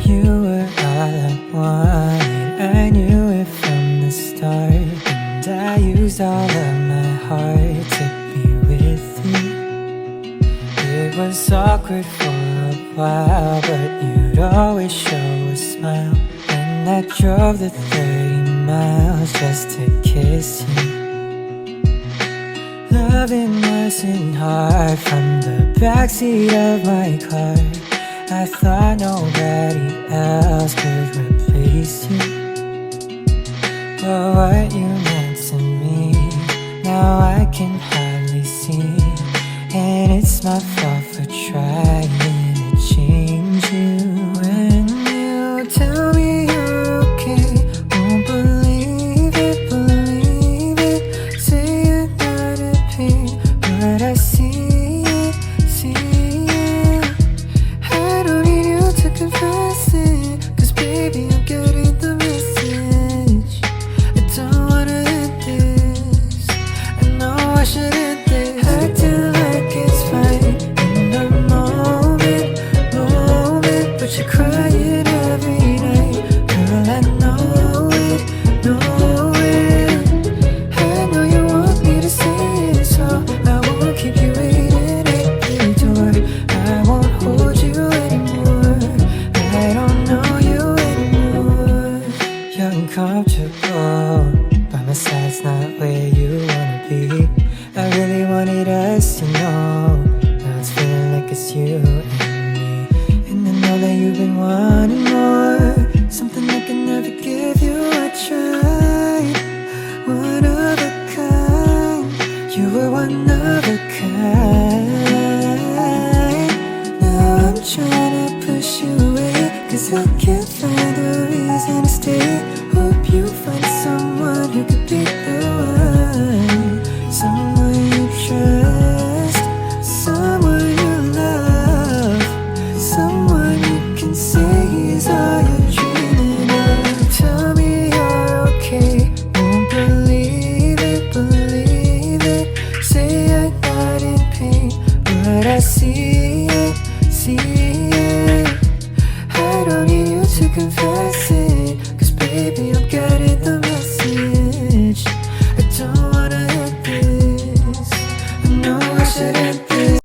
You were all I wanted, I knew it from the start. And I used all of my heart to be with you. It was awkward for a while, but you'd always show a smile. And I drove the 30 miles just to kiss you. Loving wasn't hard from the backseat of my car. I thought nobody else could replace you. But what you meant to me, now I can hardly see. And it's my fault for trying to change you. When you tell me you're okay, won't believe it, believe it. Say you're not in pain, but I see it, see it. I don't need you to confess it, 'cause baby I'm getting the message. I don't wanna end this, I know I should end this. Acting like it's fine in the moment, but you're crying every night. Girl, I know it, know it. I know you want me to say it, so I won't keep you waiting at the door. I won't hold you anymore, I don't know you anymore. You're uncomfortable, by my side's not where you wanna be. I really wanted us, you know. Now it's feeling like it's you and me. And I know that you've been wanting more, something I can never give you. I tried, one of a kind. You were one of a kind. Now I'm trying to push you away, 'cause I can't find a reason to stay.